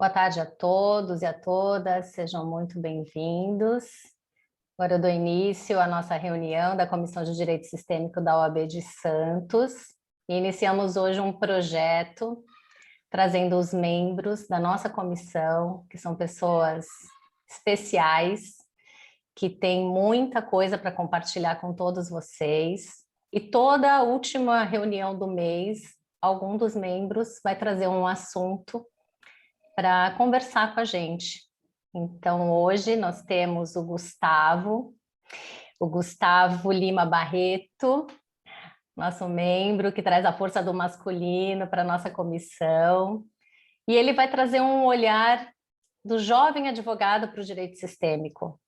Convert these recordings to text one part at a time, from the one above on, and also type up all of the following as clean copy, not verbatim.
Boa tarde a todos e a todas, sejam muito bem-vindos. Agora eu dou início à nossa reunião da Comissão de Direito Sistêmico da OAB de Santos. E iniciamos hoje um projeto trazendo os membros da nossa comissão, que são pessoas especiais, que têm muita coisa para compartilhar com todos vocês. E toda a última reunião do mês, algum dos membros vai trazer um assunto para conversar com a gente. Então, hoje nós temos o Gustavo Lima Barreto, nosso membro que traz a força do masculino para a nossa comissão, e ele vai trazer um olhar do jovem advogado para o direito sistêmico.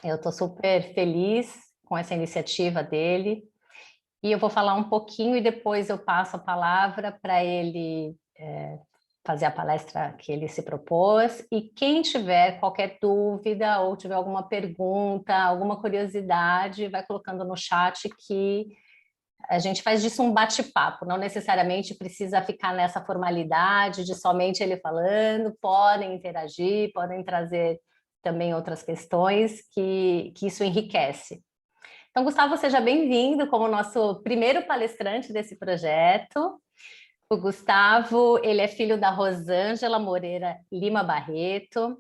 Eu estou super feliz com essa iniciativa dele, e eu vou falar um pouquinho e depois eu passo a palavra para ele fazer a palestra que ele se propôs, e quem tiver qualquer dúvida ou tiver alguma pergunta, alguma curiosidade, vai colocando no chat que a gente faz disso um bate-papo, não necessariamente precisa ficar nessa formalidade de somente ele falando, podem interagir, podem trazer também outras questões que isso enriquece. Então, Gustavo, seja bem-vindo como nosso primeiro palestrante desse projeto. O Gustavo, ele é filho da Rosângela Moreira Lima Barreto,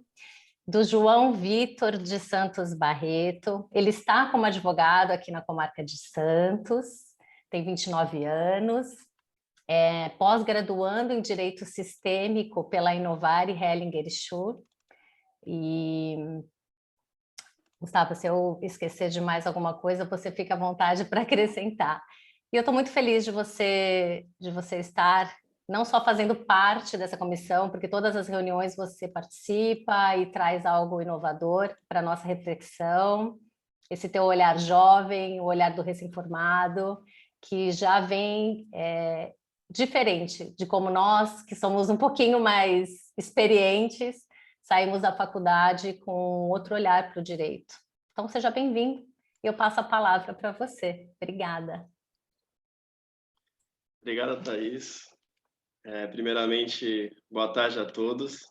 do João Vitor de Santos Barreto. Ele está como advogado aqui na comarca de Santos, tem 29 anos, é pós-graduando em Direito Sistêmico pela Inovar e Hellinger Schur. E, Gustavo, se eu esquecer de mais alguma coisa, você fica à vontade para acrescentar. E eu estou muito feliz de você estar não só fazendo parte dessa comissão, porque todas as reuniões você participa e traz algo inovador para a nossa reflexão, esse teu olhar jovem, o olhar do recém-formado, que já vem diferente de como nós, que somos um pouquinho mais experientes, saímos da faculdade com outro olhar para o direito. Então, seja bem-vindo e eu passo a palavra para você. Obrigada. Obrigado, Thaís. Primeiramente, boa tarde a todos.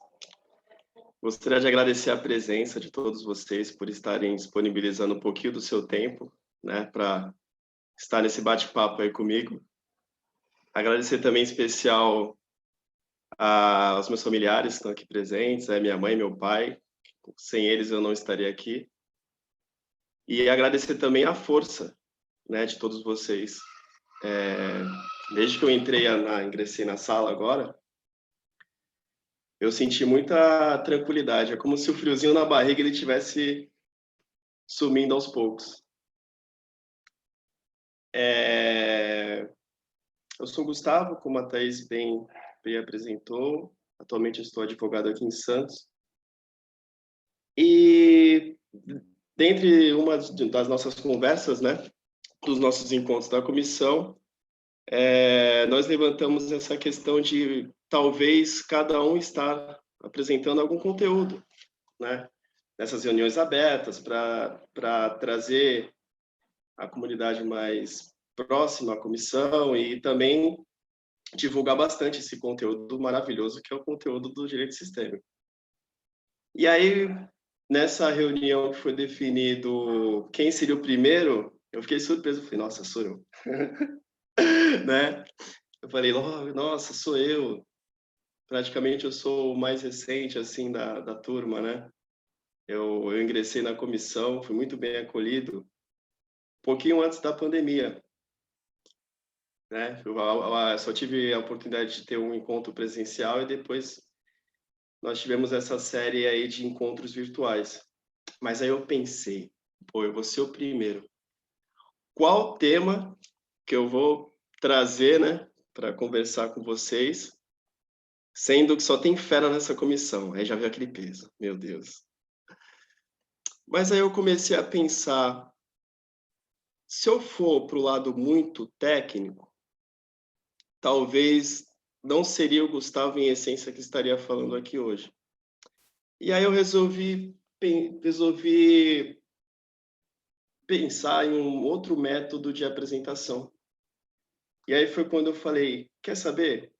Gostaria de agradecer a presença de todos vocês por estarem disponibilizando um pouquinho do seu tempo, né, para estar nesse bate-papo aí comigo. Agradecer também em especial aos meus familiares que estão aqui presentes, minha mãe e meu pai. Sem eles eu não estaria aqui. E agradecer também a força, né, de todos vocês. Desde que eu ingressei na sala agora, eu senti muita tranquilidade. É como se o friozinho na barriga ele tivesse sumindo aos poucos. Eu sou Gustavo, como a Thaís bem apresentou. Atualmente eu estou advogado aqui em Santos. E dentre uma das nossas conversas, né, dos nossos encontros da comissão, nós levantamos essa questão de talvez cada um estar apresentando algum conteúdo, né, nessas reuniões abertas para trazer a comunidade mais próxima à comissão e também divulgar bastante esse conteúdo maravilhoso que é o conteúdo do direito sistêmico. E aí, nessa reunião que foi definido quem seria o primeiro, eu fiquei surpreso, falei, nossa, sou eu. Né? Eu falei, nossa, sou eu. Praticamente eu sou o mais recente, assim, da turma, né? Eu ingressei na comissão, fui muito bem acolhido, um pouquinho antes da pandemia, né? Eu só tive a oportunidade de ter um encontro presencial e depois nós tivemos essa série aí de encontros virtuais. Mas aí eu pensei, eu vou ser o primeiro. Qual tema que eu vou trazer, né, para conversar com vocês, sendo que só tem fera nessa comissão? Aí já veio aquele peso, meu Deus. Mas aí eu comecei a pensar, se eu for para o lado muito técnico, talvez não seria o Gustavo em essência que estaria falando aqui hoje. E aí eu resolvi pensar em um outro método de apresentação. E aí foi quando eu falei, quer saber?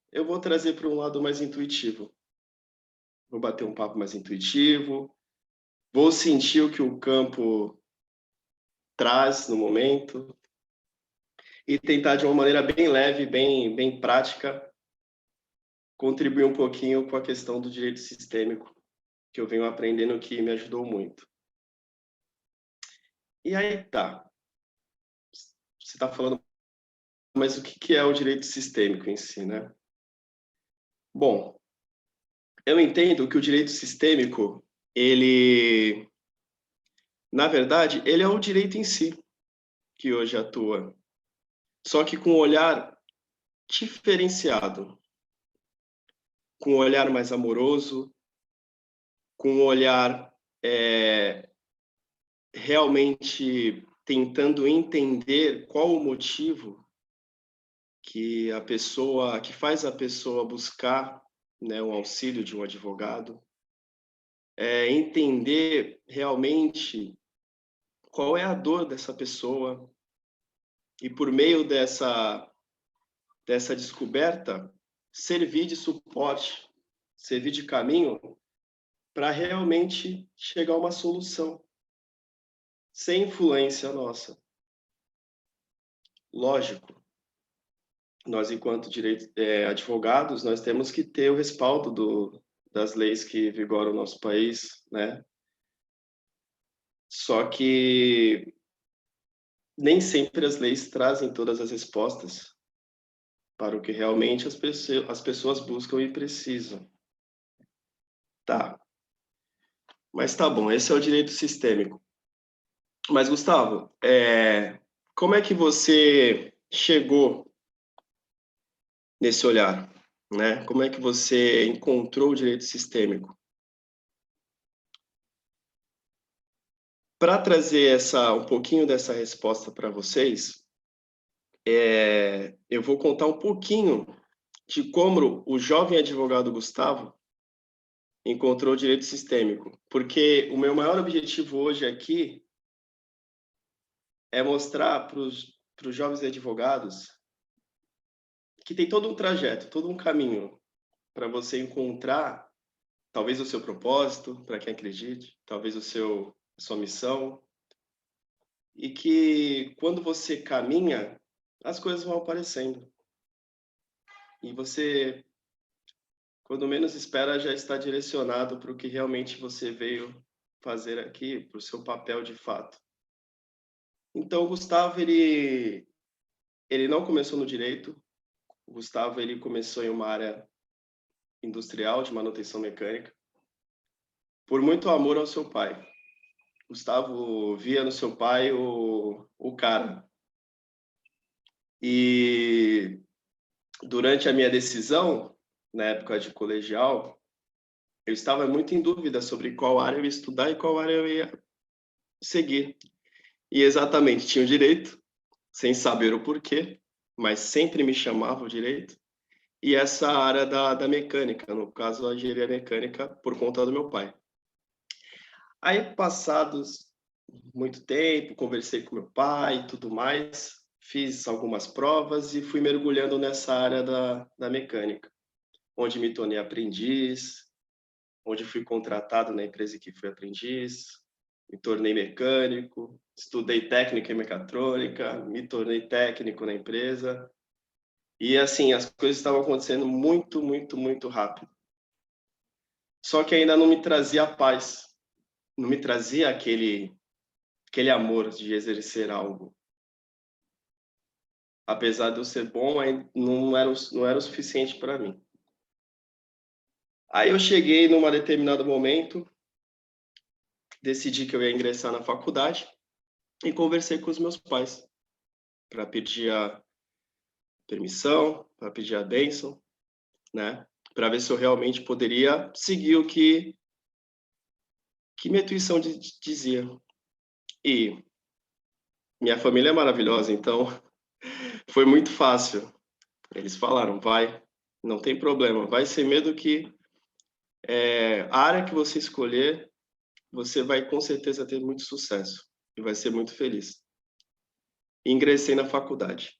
Eu vou trazer para um lado mais intuitivo. vou bater um papo mais intuitivo, vou sentir o que o campo traz no momento e tentar, de uma maneira bem leve, bem prática, contribuir um pouquinho com a questão do direito sistêmico, que eu venho aprendendo que me ajudou muito. E aí tá. Você está falando, mas o que é o direito sistêmico em si, né? Bom, eu entendo que o direito sistêmico, ele, na verdade, ele é o direito em si que hoje atua, só que com um olhar diferenciado, com um olhar mais amoroso, com um olhar realmente tentando entender qual o motivo que faz a pessoa buscar, né, o auxílio de um advogado, entender realmente qual é a dor dessa pessoa e por meio dessa descoberta servir de suporte, servir de caminho para realmente chegar a uma solução sem influência nossa. Lógico, nós enquanto advogados, nós temos que ter o respaldo das leis que vigoram no nosso país, né? Só que nem sempre as leis trazem todas as respostas para o que realmente as pessoas buscam e precisam. Tá, mas tá bom, esse é o direito sistêmico. Mas, Gustavo, como é que você chegou nesse olhar, né? Como é que você encontrou o direito sistêmico? Para trazer um pouquinho dessa resposta para vocês, eu vou contar um pouquinho de como o jovem advogado Gustavo encontrou o direito sistêmico, porque o meu maior objetivo hoje aqui é mostrar para os jovens advogados que tem todo um trajeto, todo um caminho para você encontrar talvez o seu propósito, para quem acredite, talvez a sua missão, e que quando você caminha, as coisas vão aparecendo. E você, quando menos espera, já está direcionado para o que realmente você veio fazer aqui, para o seu papel de fato. Então, o Gustavo, ele não começou no direito. O Gustavo, ele começou em uma área industrial de manutenção mecânica, por muito amor ao seu pai. Gustavo via no seu pai o cara. E durante a minha decisão, na época de colegial, eu estava muito em dúvida sobre qual área eu ia estudar e qual área eu ia seguir. E exatamente, tinha o direito, sem saber o porquê, mas sempre me chamava o direito. E essa área da mecânica, no caso, a engenharia mecânica, por conta do meu pai. Aí, passados muito tempo, conversei com meu pai e tudo mais, fiz algumas provas e fui mergulhando nessa área da mecânica, onde me tornei aprendiz, onde fui contratado na empresa que fui aprendiz, me tornei mecânico, estudei técnica em mecatrônica, me tornei técnico na empresa. E assim, as coisas estavam acontecendo muito, muito, muito rápido. Só que ainda não me trazia paz, não me trazia aquele amor de exercer algo. Apesar de eu ser bom, não era o suficiente para mim. Aí eu cheguei num determinado momento, decidi que eu ia ingressar na faculdade e conversei com os meus pais para pedir a permissão, para pedir a bênção, né? Para ver se eu realmente poderia seguir o que minha intuição dizia. E minha família é maravilhosa, então foi muito fácil. Eles falaram, vai, não tem problema, vai sem medo que a área que você escolher, você vai com certeza ter muito sucesso e vai ser muito feliz. E ingressei na faculdade.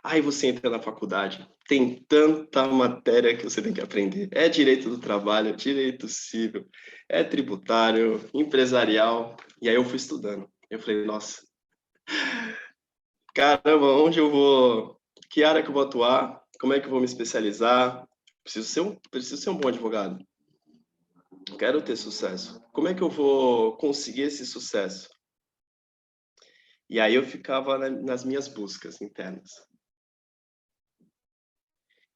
Aí você entra na faculdade, tem tanta matéria que você tem que aprender. É direito do trabalho, direito civil, é tributário, empresarial. E aí eu fui estudando. Eu falei, nossa, caramba, onde eu vou? Que área que eu vou atuar? Como é que eu vou me especializar? Preciso ser um bom advogado. Quero ter sucesso. Como é que eu vou conseguir esse sucesso? E aí eu ficava nas minhas buscas internas.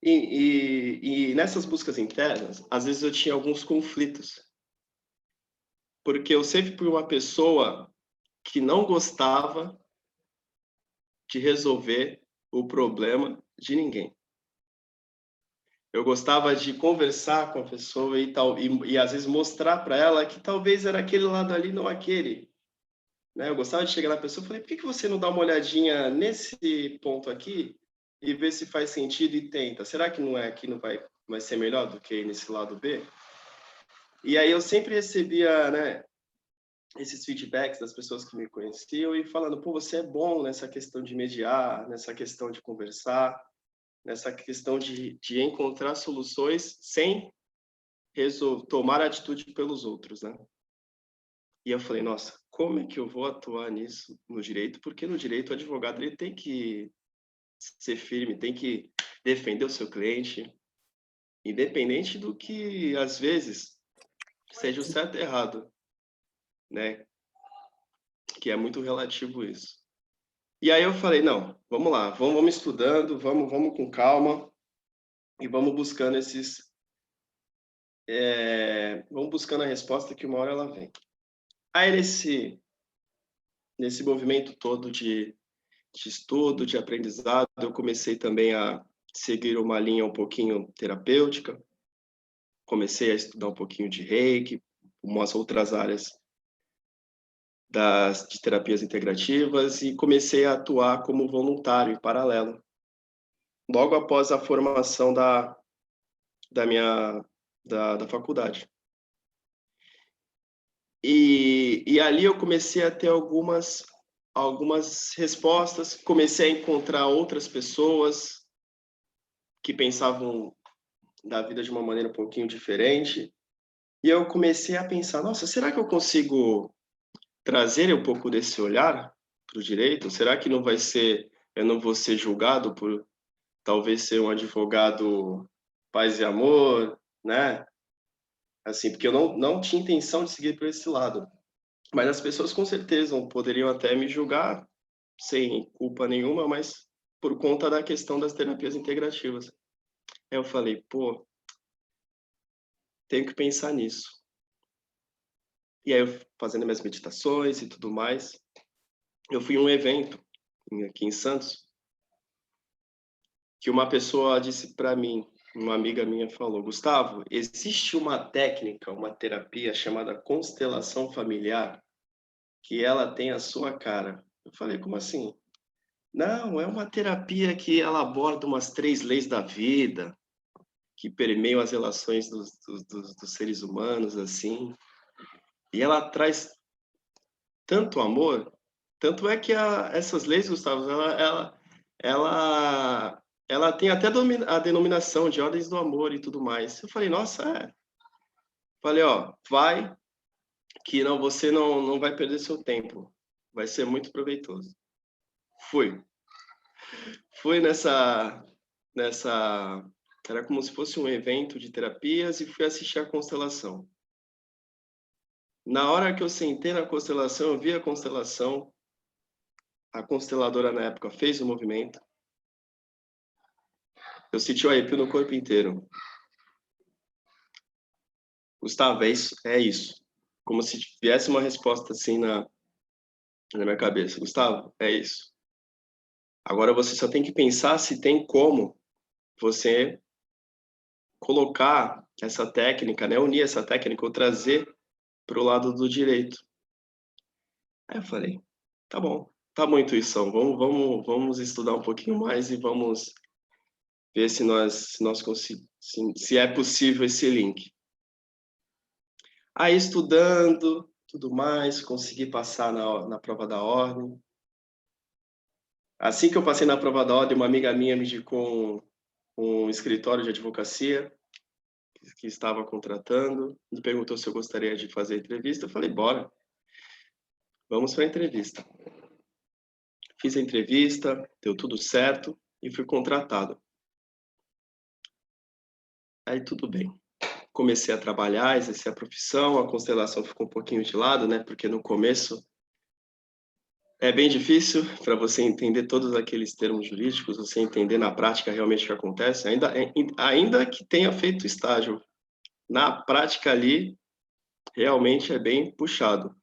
E nessas buscas internas, às vezes eu tinha alguns conflitos, porque eu sempre fui uma pessoa que não gostava de resolver o problema de ninguém. Eu gostava de conversar com a pessoa e tal, e às vezes mostrar para ela que talvez era aquele lado ali, não aquele. Né? Eu gostava de chegar na pessoa e falei, por que você não dá uma olhadinha nesse ponto aqui e ver se faz sentido e tenta? Será que não é aqui não vai ser melhor do que nesse lado B? E aí eu sempre recebia, né, esses feedbacks das pessoas que me conheciam e falando, pô, você é bom nessa questão de mediar, nessa questão de conversar, nessa questão de encontrar soluções sem tomar atitude pelos outros, né? E eu falei, nossa, como é que eu vou atuar nisso no direito? Porque no direito o advogado ele tem que ser firme, tem que defender o seu cliente, independente do que às vezes seja o certo e errado, né? Que é muito relativo isso. E aí eu falei, não, vamos lá, vamos estudando, vamos com calma e vamos buscando vamos buscando a resposta que uma hora ela vem. Aí nesse movimento todo de estudo, de aprendizado, eu comecei também a seguir uma linha um pouquinho terapêutica, comecei a estudar um pouquinho de Reiki, umas outras áreas de terapias integrativas e comecei a atuar como voluntário em paralelo. Logo após a formação da faculdade. E ali eu comecei a ter algumas respostas, comecei a encontrar outras pessoas que pensavam da vida de uma maneira um pouquinho diferente. E eu comecei a pensar, nossa, será que eu consigo trazer um pouco desse olhar para o direito? Será que eu não vou ser julgado por talvez ser um advogado paz e amor, né? Assim, porque eu não tinha intenção de seguir por esse lado. Mas as pessoas com certeza poderiam até me julgar sem culpa nenhuma, mas por conta da questão das terapias integrativas. Aí eu falei, pô, tenho que pensar nisso. E aí eu fazendo minhas meditações e tudo mais, eu fui a um evento aqui em Santos, que uma pessoa disse para mim, uma amiga minha falou, Gustavo, existe uma técnica, uma terapia chamada constelação familiar, que ela tem a sua cara. Eu falei, como assim? Não, é uma terapia que ela aborda umas 3 leis da vida, que permeiam as relações dos seres humanos, assim. E ela traz tanto amor, tanto é que essas leis, Gustavo, ela tem até a denominação de ordens do amor e tudo mais. Eu falei, nossa, é. Falei, ó, vai, que não, você não vai perder seu tempo. Vai ser muito proveitoso. Fui. Fui nessa era como se fosse um evento de terapias e fui assistir a constelação. Na hora que eu sentei na constelação, eu vi a constelação, a consteladora na época fez o movimento, eu senti o arrepio no corpo inteiro. Gustavo, é isso, é isso. Como se viesse uma resposta assim na minha cabeça. Gustavo, é isso. Agora você só tem que pensar se tem como você colocar essa técnica, né, unir essa técnica ou trazer para o lado do direito. Aí eu falei, tá bom, intuição, vamos estudar um pouquinho mais e vamos ver se nós conseguimos, se é possível esse link. Aí estudando, tudo mais, consegui passar na prova da ordem. Assim que eu passei na prova da ordem, uma amiga minha me indicou um escritório de advocacia que estava contratando, me perguntou se eu gostaria de fazer a entrevista. Eu falei, bora, vamos para a entrevista. Fiz a entrevista, deu tudo certo e fui contratado. Aí tudo bem. Comecei a trabalhar, exercer a profissão, a constelação ficou um pouquinho de lado, né? Porque no começo é bem difícil para você entender todos aqueles termos jurídicos, você entender na prática realmente o que acontece, ainda que tenha feito estágio. Na prática ali, realmente é bem puxado.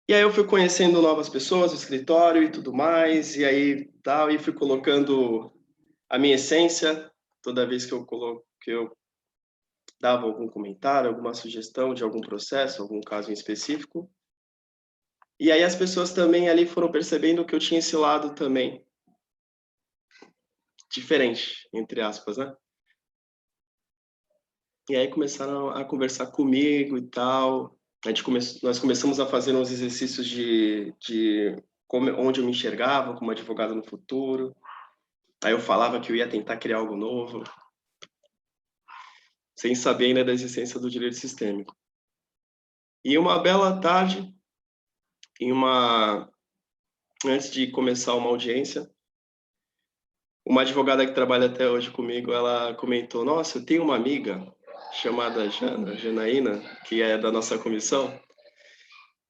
E aí eu fui conhecendo novas pessoas, o escritório e tudo mais, e aí tal, e fui colocando a minha essência toda vez que eu dava algum comentário, alguma sugestão de algum processo, algum caso em específico. E aí as pessoas também ali foram percebendo que eu tinha esse lado também diferente, entre aspas, né? E aí começaram a conversar comigo e tal. Nós começamos a fazer uns exercícios de onde eu me enxergava como advogado no futuro. Aí eu falava que eu ia tentar criar algo novo, sem saber ainda da existência do direito sistêmico. E uma bela tarde, antes de começar uma audiência, uma advogada que trabalha até hoje comigo, ela comentou: Nossa, eu tenho uma amiga chamada Janaína, que é da nossa comissão,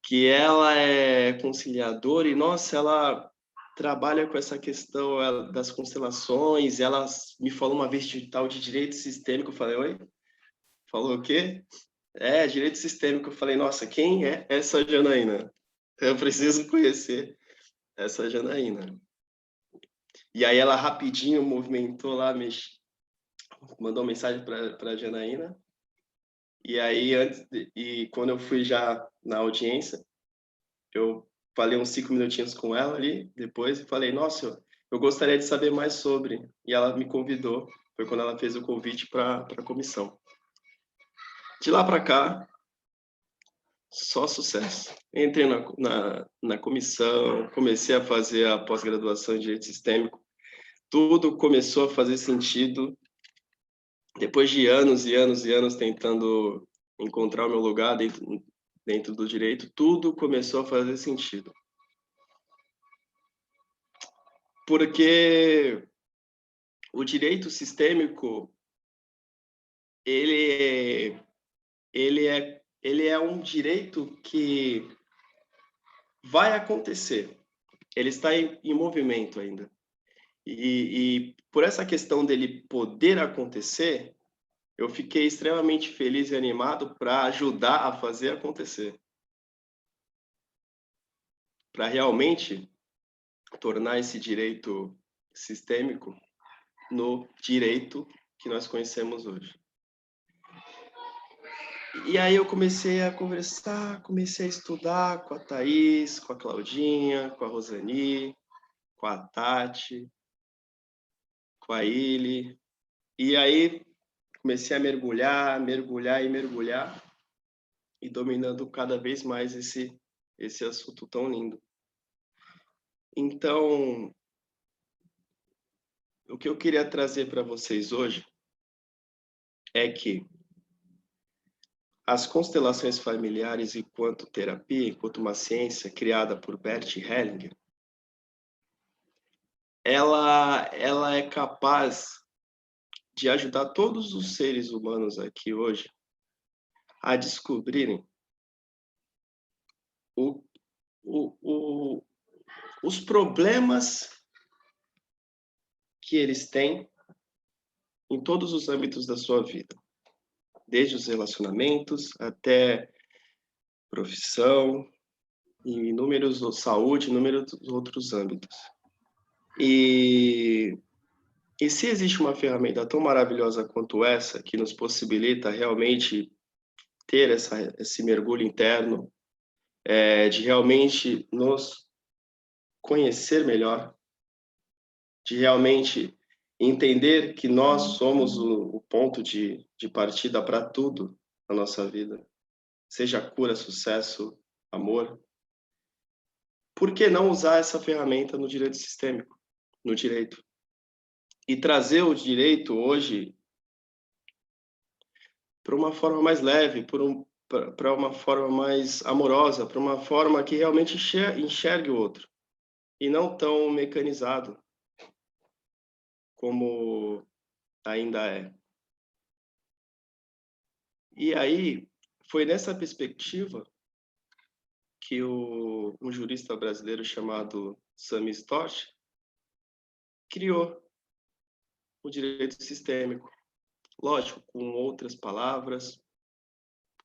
que ela é conciliadora e, nossa, ela trabalha com essa questão das constelações. Ela me falou uma vez de tal de direito sistêmico. Eu falei: Oi? Falou o quê? É, direito sistêmico. Eu falei: Nossa, quem é essa Janaína? Eu preciso conhecer essa Janaína. E aí ela rapidinho movimentou lá, mandou uma mensagem para a Janaína. E aí, quando eu fui já na audiência, eu falei uns 5 minutinhos com ela ali, depois, e falei, nossa, eu gostaria de saber mais sobre. E ela me convidou, foi quando ela fez o convite para a comissão. De lá para cá, só sucesso. Entrei na comissão, comecei a fazer a pós-graduação em Direito Sistêmico, tudo começou a fazer sentido. Depois de anos e anos e anos tentando encontrar o meu lugar dentro do direito, tudo começou a fazer sentido. Porque o direito sistêmico, ele é um direito que vai acontecer. Ele está em movimento ainda. E por essa questão dele poder acontecer, eu fiquei extremamente feliz e animado para ajudar a fazer acontecer. Para realmente tornar esse direito sistêmico no direito que nós conhecemos hoje. E aí eu comecei a conversar, comecei a estudar com a Thaís, com a Claudinha, com a Rosani, com a Tati, com a Ili. E aí comecei a mergulhar, e dominando cada vez mais esse assunto tão lindo. Então, o que eu queria trazer para vocês hoje é que as constelações familiares, enquanto terapia, enquanto uma ciência criada por Bert Hellinger, ela é capaz de ajudar todos os seres humanos aqui hoje a descobrirem o, os problemas que eles têm em todos os âmbitos da sua vida, desde os relacionamentos até profissão, em inúmeros saúde, inúmeros outros âmbitos. E se existe uma ferramenta tão maravilhosa quanto essa, que nos possibilita realmente ter esse mergulho interno, de realmente nos conhecer melhor, de realmente entender que nós somos o ponto de partida para tudo na nossa vida, seja cura, sucesso, amor. por que não usar essa ferramenta no direito sistêmico, no direito? E trazer o direito hoje para uma forma mais leve, para uma forma mais amorosa, para uma forma que realmente enxergue o outro, e não tão mecanizado como ainda é. E aí, foi nessa perspectiva que um jurista brasileiro chamado Sami Stott criou o direito sistêmico. Lógico, com outras palavras,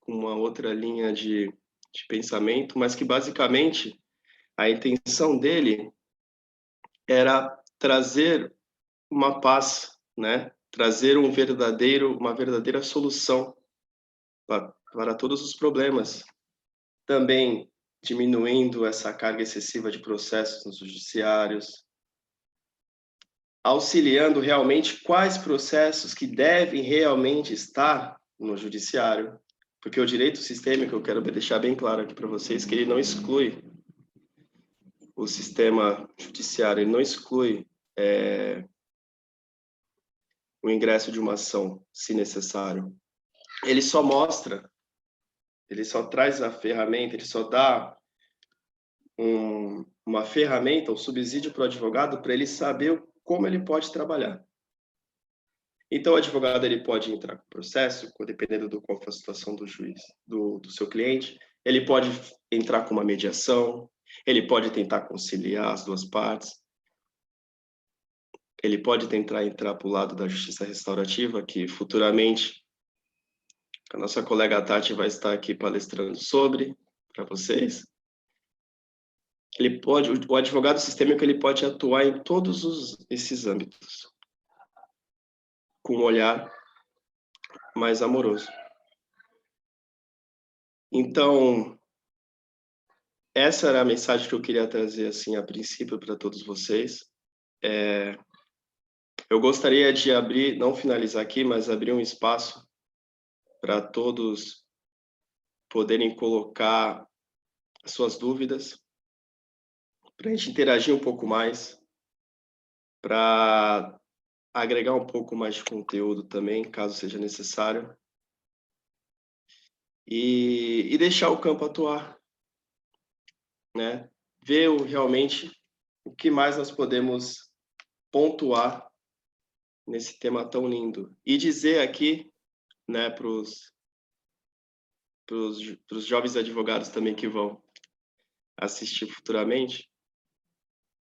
com uma outra linha de pensamento, mas que basicamente a intenção dele era trazer uma paz, né? Trazer uma verdadeira solução para todos os problemas. Também diminuindo essa carga excessiva de processos nos judiciários, auxiliando realmente quais processos que devem realmente estar no judiciário, porque o direito sistêmico, eu quero deixar bem claro aqui para vocês, que ele não exclui o sistema judiciário, ele não exclui o ingresso de uma ação, se necessário. Ele só mostra, ele só traz a ferramenta, ele só dá uma ferramenta, um subsídio para o advogado, para ele saber como ele pode trabalhar. Então, o advogado ele pode entrar com o processo, dependendo do qual for a situação do juiz, do seu cliente. Ele pode entrar com uma mediação, ele pode tentar conciliar as duas partes. Ele pode tentar entrar para o lado da justiça restaurativa, que futuramente a nossa colega Tati vai estar aqui palestrando sobre, para vocês. O advogado sistêmico ele pode atuar em todos esses âmbitos, com um olhar mais amoroso. Então, essa era a mensagem que eu queria trazer, assim, a princípio, para todos vocês. Eu gostaria de abrir, não finalizar aqui, mas abrir um espaço para todos poderem colocar as suas dúvidas, para a gente interagir um pouco mais, para agregar um pouco mais de conteúdo também, caso seja necessário, e deixar o campo atuar, né? Ver realmente o que mais nós podemos pontuar nesse tema tão lindo. E dizer aqui, né, para os jovens advogados também que vão assistir futuramente,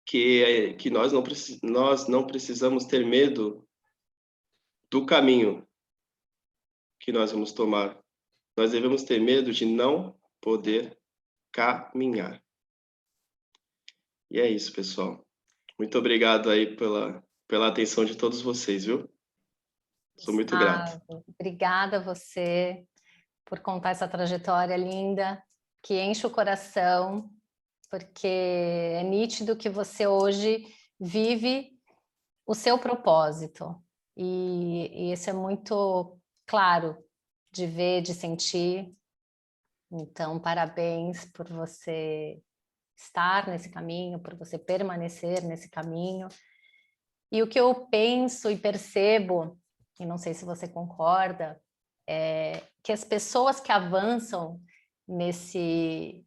que nós não precisamos ter medo do caminho que nós vamos tomar. Nós devemos ter medo de não poder caminhar. E é isso, pessoal. Muito obrigado aí pela atenção de todos vocês, viu? Sou muito grato. Obrigada a você por contar essa trajetória linda, que enche o coração, porque é nítido que você hoje vive o seu propósito. E isso é muito claro de ver, de sentir. Então, parabéns por você estar nesse caminho, por você permanecer nesse caminho. E o que eu penso e percebo, e não sei se você concorda, é que as pessoas que avançam nesse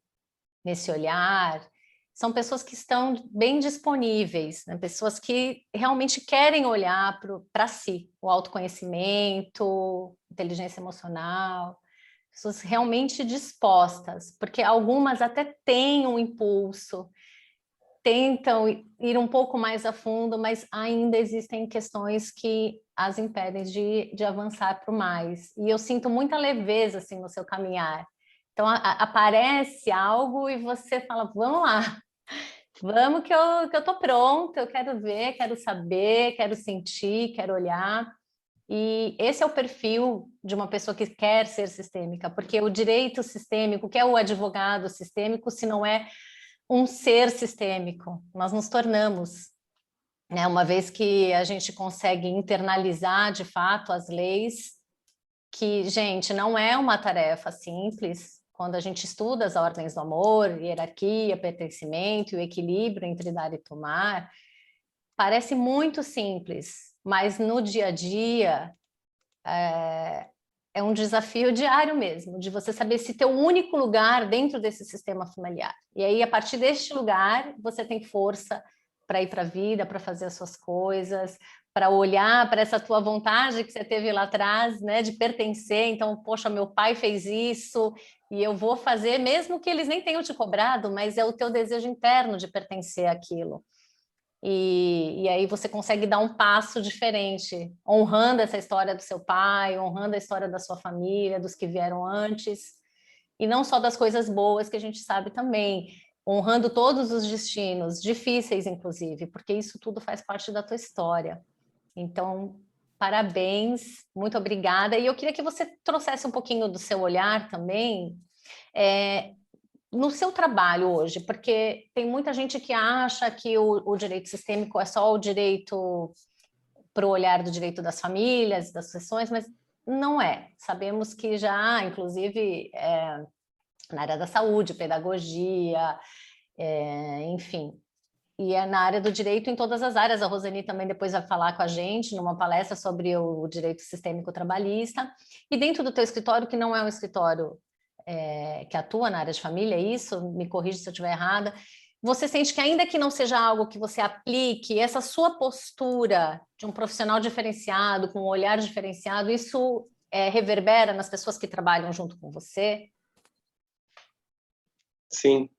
olhar são pessoas que estão bem disponíveis, né? Pessoas que realmente querem olhar para si, o autoconhecimento, inteligência emocional, pessoas realmente dispostas, porque algumas até têm um impulso, tentam ir um pouco mais a fundo, mas ainda existem questões que as impedem de avançar para o mais. E eu sinto muita leveza assim, no seu caminhar. Então, aparece algo e você fala, vamos lá, vamos que eu estou pronta, eu quero ver, quero saber, quero sentir, quero olhar. E esse é o perfil de uma pessoa que quer ser sistêmica, porque o direito sistêmico, o que é o advogado sistêmico, se não é um ser sistêmico? Nós nos tornamos, né? Uma vez que a gente consegue internalizar de fato as leis, que, gente, não é uma tarefa simples, quando a gente estuda as ordens do amor, hierarquia, pertencimento e o equilíbrio entre dar e tomar, parece muito simples, mas no dia a dia é um desafio diário mesmo, de você saber se ter o único lugar dentro desse sistema familiar. E aí, a partir deste lugar, você tem força para ir para a vida, para fazer as suas coisas, para olhar para essa tua vontade que você teve lá atrás, né, de pertencer. Então, poxa, meu pai fez isso e eu vou fazer, mesmo que eles nem tenham te cobrado, mas é o teu desejo interno de pertencer àquilo. E aí você consegue dar um passo diferente, honrando essa história do seu pai, honrando a história da sua família, dos que vieram antes, e não só das coisas boas que a gente sabe também, honrando todos os destinos, difíceis inclusive, porque isso tudo faz parte da tua história. Então, parabéns, muito obrigada. E eu queria que você trouxesse um pouquinho do seu olhar também, no seu trabalho hoje, porque tem muita gente que acha que o direito sistêmico é só o direito para o olhar do direito das famílias, das sucessões, mas não é. Sabemos que já, inclusive, na área da saúde, pedagogia, enfim, e é na área do direito em todas as áreas. A Rosani também depois vai falar com a gente numa palestra sobre o direito sistêmico trabalhista. E dentro do teu escritório, que não é um escritório que atua na área de família, é isso? Me corrija se eu estiver errada. Você sente que ainda que não seja algo que você aplique, essa sua postura de um profissional diferenciado, com um olhar diferenciado, isso reverbera nas pessoas que trabalham junto com você? Sim.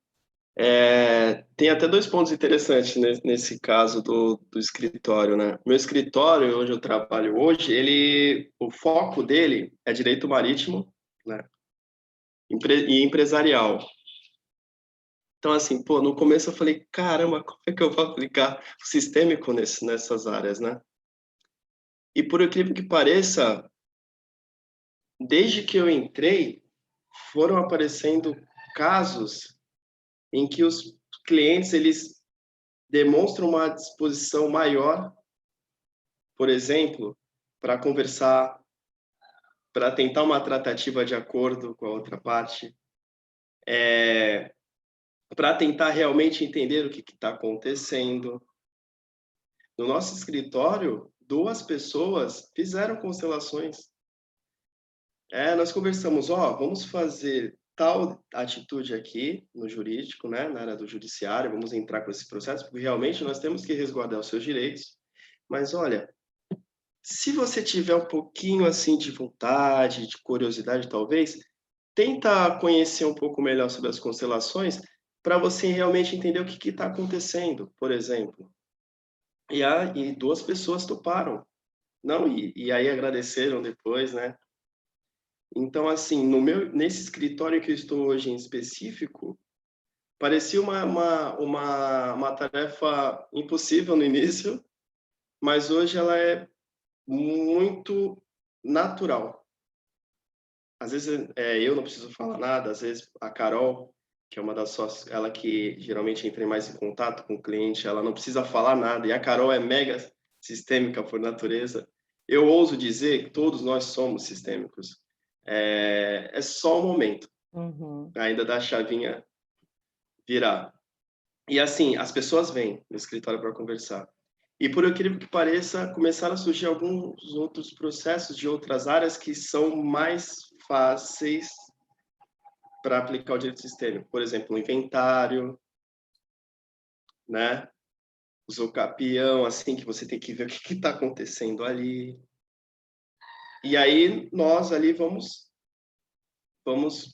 Tem até 2 pontos interessantes nesse caso do escritório, né? Meu escritório, onde eu trabalho hoje, o foco dele é direito marítimo, né? E empresarial. Então, assim, pô, no começo eu falei, caramba, como é que eu vou aplicar o sistêmico nessas áreas, né? E por incrível que pareça, desde que eu entrei, foram aparecendo casos em que os clientes, eles demonstram uma disposição maior, por exemplo, para conversar, para tentar uma tratativa de acordo com a outra parte, para tentar realmente entender o que está acontecendo. No nosso escritório, 2 pessoas fizeram constelações. Nós conversamos, vamos fazer tal atitude aqui no jurídico, né, na área do judiciário, vamos entrar com esse processo, porque realmente nós temos que resguardar os seus direitos. Mas olha, se você tiver um pouquinho assim de vontade, de curiosidade talvez, tenta conhecer um pouco melhor sobre as constelações para você realmente entender o que está acontecendo, por exemplo. E 2 pessoas toparam. Não, e aí agradeceram depois, né? Então, assim, nesse escritório que eu estou hoje em específico, parecia uma tarefa impossível no início, mas hoje ela é muito natural. Às vezes eu não preciso falar nada, às vezes a Carol, que é uma das sócias, ela que geralmente entra mais em contato com o cliente, ela não precisa falar nada, e a Carol é mega sistêmica por natureza. Eu ouso dizer que todos nós somos sistêmicos. É só um momento, ainda da chavinha virar. E assim, as pessoas vêm no escritório para conversar. E por incrível que pareça, começaram a surgir alguns outros processos de outras áreas que são mais fáceis para aplicar o direito sistêmico. Por exemplo, o inventário, né? O usucapião, assim, que você tem que ver o que está acontecendo ali. E aí nós ali vamos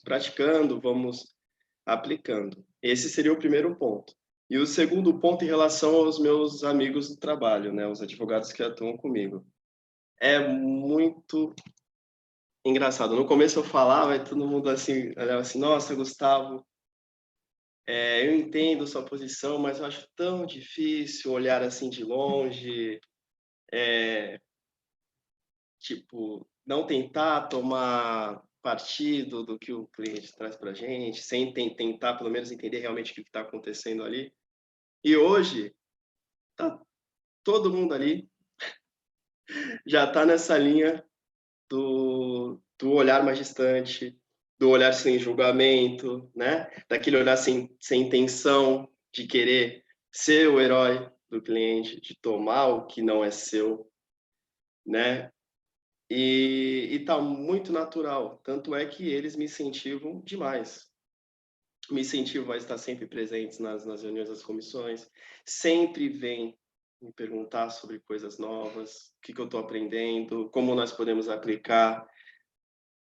praticando, vamos aplicando. Esse seria o primeiro ponto. E o segundo ponto em relação aos meus amigos do trabalho, né, os advogados que atuam comigo. É muito engraçado. No começo eu falava e todo mundo assim, olhava assim, nossa, Gustavo, eu entendo sua posição, mas eu acho tão difícil olhar assim de longe, tipo, não tentar tomar partido do que o cliente traz para a gente, sem tentar pelo menos entender realmente o que está acontecendo ali. E hoje, tá todo mundo ali já está nessa linha do olhar mais distante, do olhar sem julgamento, né? Daquele olhar sem intenção de querer ser o herói do cliente, de tomar o que não é seu, né? E tá muito natural, tanto é que eles me incentivam demais. Me incentivam a estar sempre presentes nas reuniões das comissões, sempre vêm me perguntar sobre coisas novas, o que eu estou aprendendo, como nós podemos aplicar.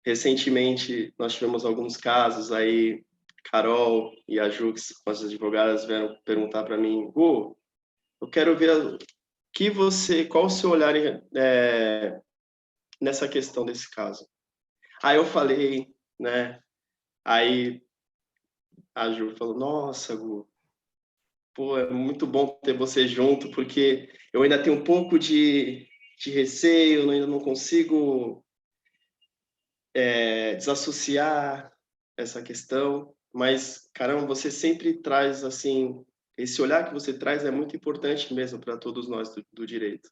Recentemente, nós tivemos alguns casos aí, Carol e a Jux, nossas advogadas, vieram perguntar para mim, eu quero ver qual o seu olhar nessa questão desse caso. Aí eu falei, né? Aí a Ju falou, nossa, Gu, pô, é muito bom ter você junto, porque eu ainda tenho um pouco de receio, eu ainda não consigo desassociar essa questão, mas, caramba, você sempre traz, assim, esse olhar que você traz é muito importante mesmo para todos nós do direito.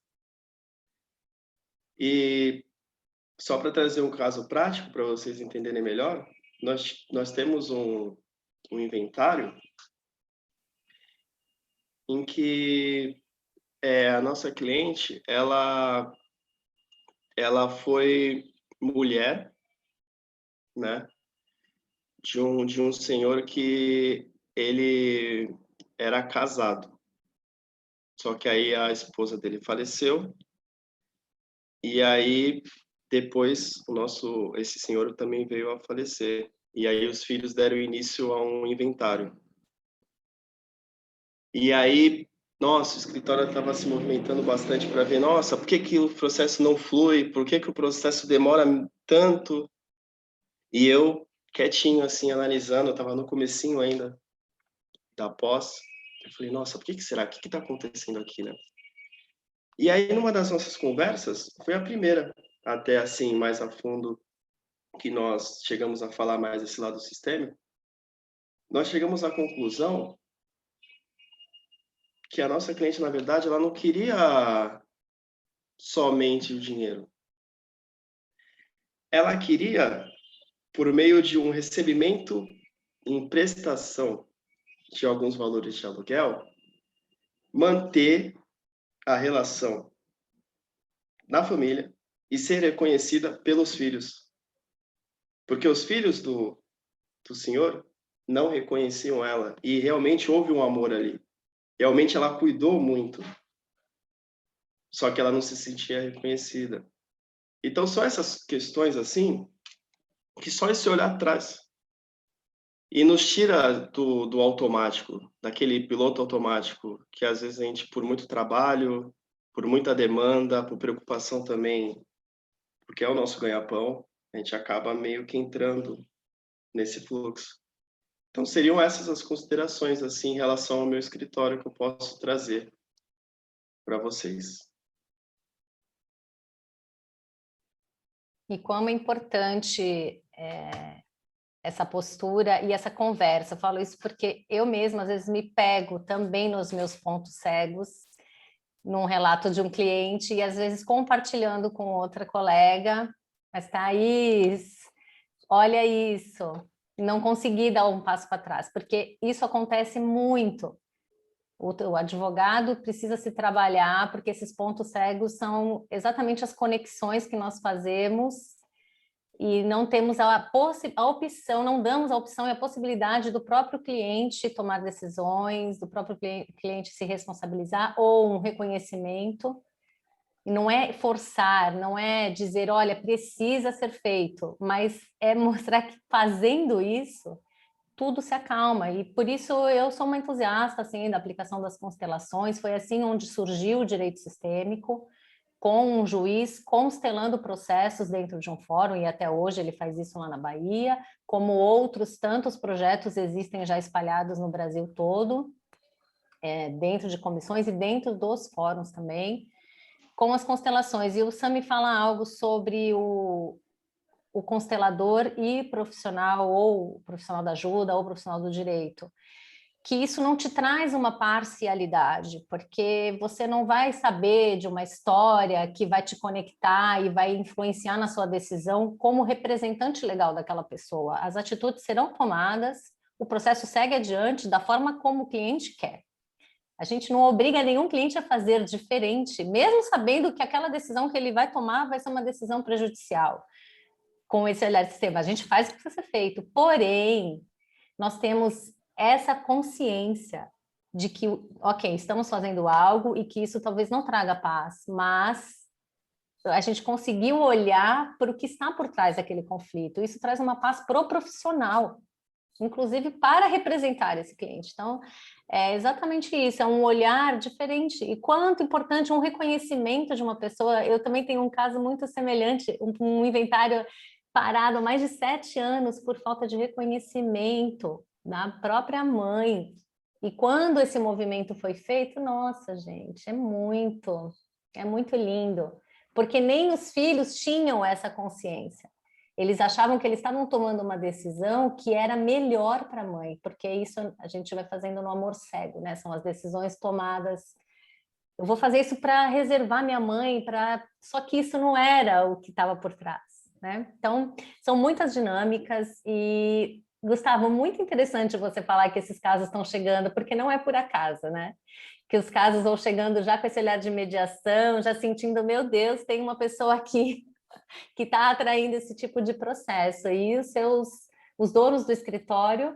E só para trazer um caso prático para vocês entenderem melhor, nós temos um inventário em que a nossa cliente, ela foi mulher, né, de um senhor que ele era casado. Só que aí a esposa dele faleceu e aí depois esse senhor também veio a falecer. E aí os filhos deram início a um inventário. E aí, nossa, o escritório estava se movimentando bastante para ver, nossa, por que que o processo não flui? Por que que o processo demora tanto? E eu, quietinho, assim, analisando, eu estava no comecinho ainda da pós, eu falei, nossa, por que que será? O que que está acontecendo aqui, né? E aí, numa das nossas conversas, foi a primeira, até assim, mais a fundo, que nós chegamos a falar mais desse lado sistêmico, nós chegamos à conclusão que a nossa cliente, na verdade, ela não queria somente o dinheiro. Ela queria, por meio de um recebimento em prestação de alguns valores de aluguel, manter a relação na família e ser reconhecida pelos filhos. Porque os filhos do senhor não reconheciam ela e realmente houve um amor ali. Realmente ela cuidou muito, só que ela não se sentia reconhecida. Então, só essas questões assim, que só esse olhar traz. E nos tira do automático, daquele piloto automático, que às vezes a gente, por muito trabalho, por muita demanda, por preocupação também, porque é o nosso ganha-pão, a gente acaba meio que entrando nesse fluxo. Então, seriam essas as considerações, assim, em relação ao meu escritório que eu posso trazer para vocês. E como é importante essa postura e essa conversa. Eu falo isso porque eu mesma, às vezes, me pego também nos meus pontos cegos, num relato de um cliente, e às vezes compartilhando com outra colega, mas Thaís, olha isso, não consegui dar um passo para trás, porque isso acontece muito. O advogado precisa se trabalhar, porque esses pontos cegos são exatamente as conexões que nós fazemos e não temos a opção, não damos a opção e a possibilidade do próprio cliente tomar decisões, do próprio cliente se responsabilizar ou um reconhecimento. E não é forçar, não é dizer, olha, precisa ser feito, mas é mostrar que fazendo isso, tudo se acalma. E por isso eu sou uma entusiasta assim, da aplicação das constelações, foi assim onde surgiu o direito sistêmico, com um juiz constelando processos dentro de um fórum, e até hoje ele faz isso lá na Bahia, como outros tantos projetos existem já espalhados no Brasil todo, dentro de comissões e dentro dos fóruns também, com as constelações. E o Sam me fala algo sobre o constelador e profissional, ou profissional da ajuda, ou profissional do direito. que isso não te traz uma parcialidade, porque você não vai saber de uma história que vai te conectar e vai influenciar na sua decisão como representante legal daquela pessoa. As atitudes serão tomadas, o processo segue adiante da forma como o cliente quer. A gente não obriga nenhum cliente a fazer diferente, mesmo sabendo que aquela decisão que ele vai tomar vai ser uma decisão prejudicial. Com esse olhar de sistema, a gente faz o que precisa ser feito, porém, nós temos essa consciência de que, ok, estamos fazendo algo e que isso talvez não traga paz, mas a gente conseguiu olhar para o que está por trás daquele conflito. Isso traz uma paz pro profissional, inclusive para representar esse cliente. Então, é exatamente isso, é um olhar diferente. E quanto importante um reconhecimento de uma pessoa. Eu também tenho um caso muito semelhante, um inventário parado há mais de 7 anos por falta de reconhecimento da própria mãe. E quando esse movimento foi feito, nossa, gente, é muito lindo, porque nem os filhos tinham essa consciência. Eles achavam que eles estavam tomando uma decisão que era melhor para a mãe, porque isso a gente vai fazendo no amor cego, né? São as decisões tomadas. Eu vou fazer isso para reservar minha mãe, só que isso não era o que estava por trás, né? Então, são muitas dinâmicas e, Gustavo, muito interessante você falar que esses casos estão chegando, porque não é por acaso, né? Que os casos vão chegando já com esse olhar de mediação, já sentindo, meu Deus, tem uma pessoa aqui que está atraindo esse tipo de processo. E os donos do escritório,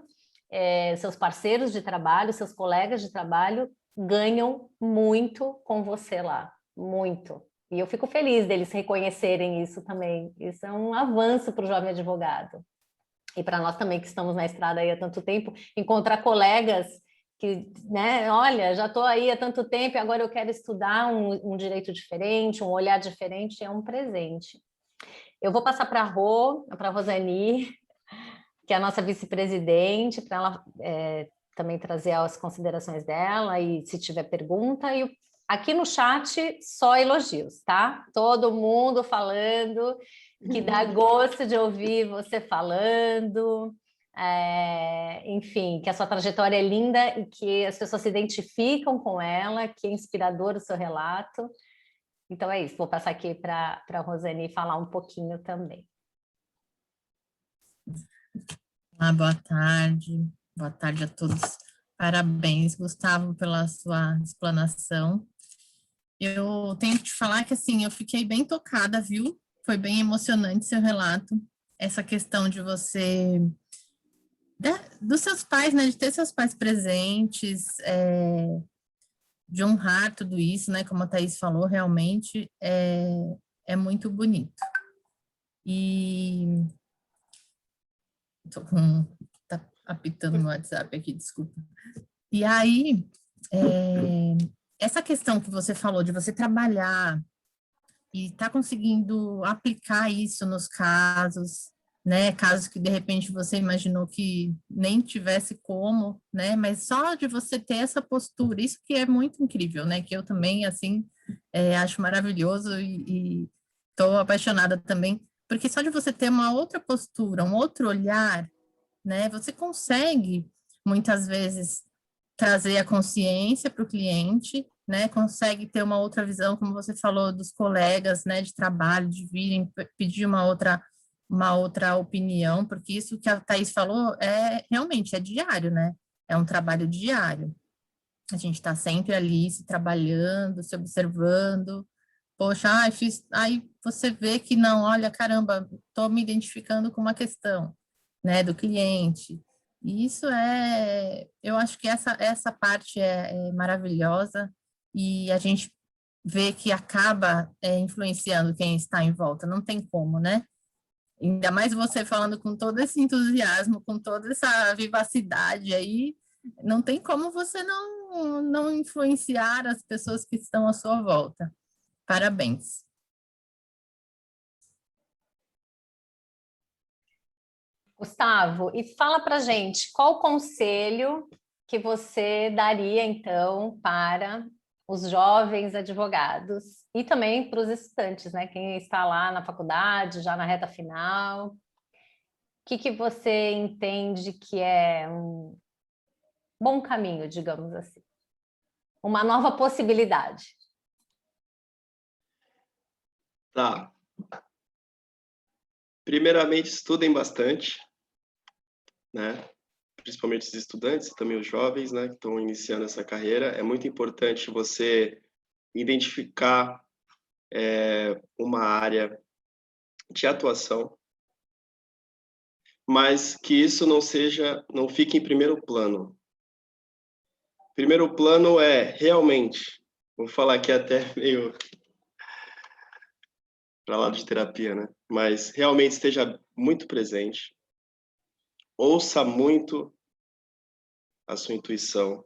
seus parceiros de trabalho, seus colegas de trabalho, ganham muito com você lá, muito. E eu fico feliz deles reconhecerem isso também. Isso é um avanço para o jovem advogado. E para nós também, que estamos na estrada aí há tanto tempo, encontrar colegas que, né, olha, já estou aí há tanto tempo e agora eu quero estudar um direito diferente, um olhar diferente, é um presente. Eu vou passar para a Rosani, que é a nossa vice-presidente, para ela também trazer as considerações dela e se tiver pergunta. E aqui no chat, só elogios, tá? Todo mundo falando, que dá gosto de ouvir você falando. Enfim, que a sua trajetória é linda e que as pessoas se identificam com ela, que é inspirador o seu relato. Então é isso, vou passar aqui para a Rosani falar um pouquinho também. Boa tarde a todos. Parabéns, Gustavo, pela sua explanação. Eu tenho que te falar que, assim, eu fiquei bem tocada, viu? Foi bem emocionante seu relato, essa questão de você, dos seus pais, né, de ter seus pais presentes, de honrar tudo isso, né, como a Thaís falou, realmente é muito bonito. E tá apitando no WhatsApp aqui, desculpa. E aí, essa questão que você falou de você trabalhar e tá conseguindo aplicar isso nos casos, né, casos que de repente você imaginou que nem tivesse como, né, mas só de você ter essa postura, isso que é muito incrível, né, que eu também, assim, acho maravilhoso e tô apaixonada também, porque só de você ter uma outra postura, um outro olhar, né, você consegue, muitas vezes, trazer a consciência para o cliente, né, consegue ter uma outra visão, como você falou, dos colegas, né, de trabalho, de virem pedir uma outra opinião, porque isso que a Thaís falou realmente é diário, né, é um trabalho diário. A gente está sempre ali se trabalhando, se observando, poxa, aí você vê que não, olha, caramba, estou me identificando com uma questão, né, do cliente. E isso eu acho que essa parte é maravilhosa e a gente vê que acaba influenciando quem está em volta, não tem como, né? Ainda mais você falando com todo esse entusiasmo, com toda essa vivacidade aí, não tem como você não influenciar as pessoas que estão à sua volta. Parabéns. Gustavo, e fala para gente, qual o conselho que você daria, então, para os jovens advogados e também para os estudantes, né? Quem está lá na faculdade, já na reta final. O que você entende que é bom caminho, digamos assim. Uma nova possibilidade. Tá. Primeiramente, estudem bastante, né? Principalmente os estudantes, também os jovens, né, que estão iniciando essa carreira. É muito importante você identificar uma área de atuação, mas que isso não fique em primeiro plano. Primeiro plano é realmente, vou falar aqui até meio para lado de terapia, né? Mas realmente esteja muito presente, ouça muito a sua intuição,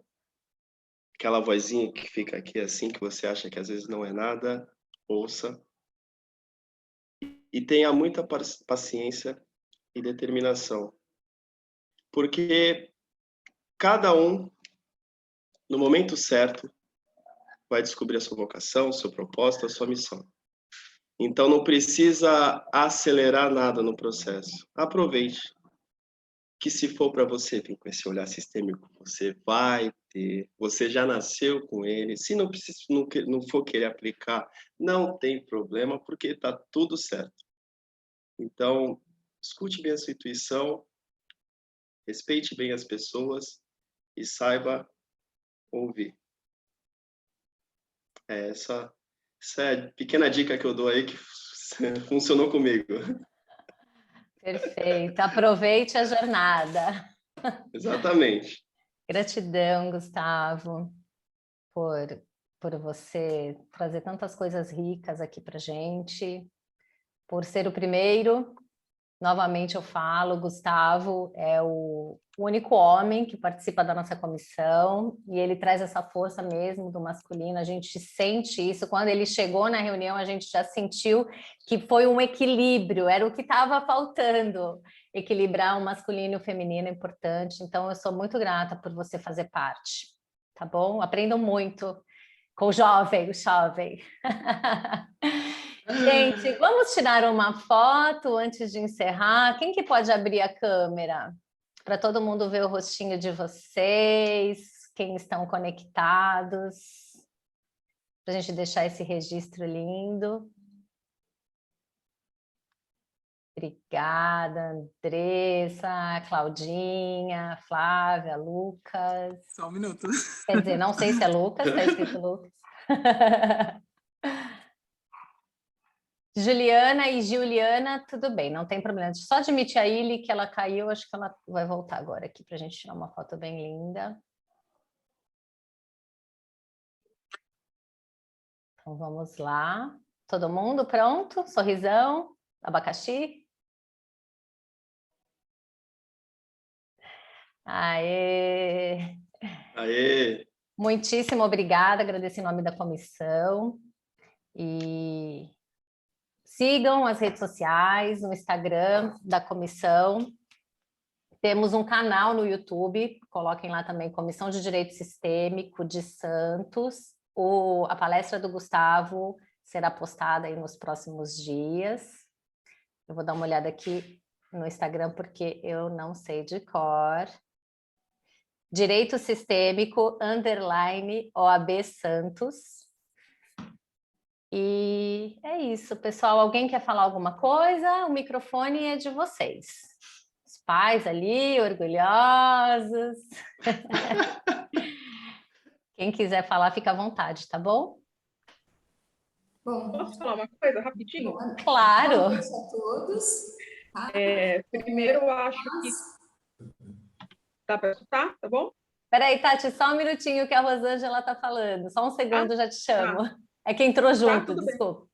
aquela vozinha que fica aqui assim, que você acha que às vezes não é nada, ouça. E tenha muita paciência e determinação, porque cada um, no momento certo, vai descobrir a sua vocação, o seu propósito, a sua missão. Então, não precisa acelerar nada no processo. Aproveite. Que se for para você vir com esse olhar sistêmico, você vai ter, você já nasceu com ele. Se não for querer aplicar, não tem problema, porque está tudo certo. Então, escute bem a sua intuição, respeite bem as pessoas e saiba ouvir. Essa é a pequena dica que eu dou aí que funcionou comigo. Perfeito. Aproveite a jornada. Exatamente. Gratidão, Gustavo, por você trazer tantas coisas ricas aqui para gente, por ser o primeiro. Novamente eu falo, Gustavo é o único homem que participa da nossa comissão e ele traz essa força mesmo do masculino, a gente sente isso. Quando ele chegou na reunião, a gente já sentiu que foi um equilíbrio, era o que estava faltando, equilibrar o masculino e o feminino é importante, então eu sou muito grata por você fazer parte, tá bom? Aprendam muito com o jovem. Gente, vamos tirar uma foto antes de encerrar. Quem que pode abrir a câmera? Para todo mundo ver o rostinho de vocês, quem estão conectados. Para a gente deixar esse registro lindo. Obrigada, Andressa, Claudinha, Flávia, Lucas. Só um minuto. Quer dizer, não sei se é Lucas, está escrito Lucas. Juliana e Juliana, tudo bem, não tem problema. Só admitir a Ili que ela caiu, acho que ela vai voltar agora aqui para a gente tirar uma foto bem linda. Então vamos lá. Todo mundo pronto? Sorrisão? Abacaxi? Aê! Aê! Muitíssimo obrigada, agradeço em nome da comissão. E sigam as redes sociais, no Instagram da comissão. Temos um canal no YouTube, coloquem lá também, Comissão de Direito Sistêmico de Santos. A palestra do Gustavo será postada aí nos próximos dias. Eu vou dar uma olhada aqui no Instagram, porque eu não sei de cor. Direito Sistêmico, _OAB Santos. E é isso, pessoal. Alguém quer falar alguma coisa? O microfone é de vocês. Os pais ali, orgulhosos. Quem quiser falar, fica à vontade, tá bom? Bom, Posso falar uma coisa rapidinho? Claro. boa noite a todos. Primeiro, eu acho que... Dá para escutar? Tá bom? Peraí, Tati, só um minutinho que a Rosângela está falando. Só um segundo, já te chamo. É que entrou junto, desculpa.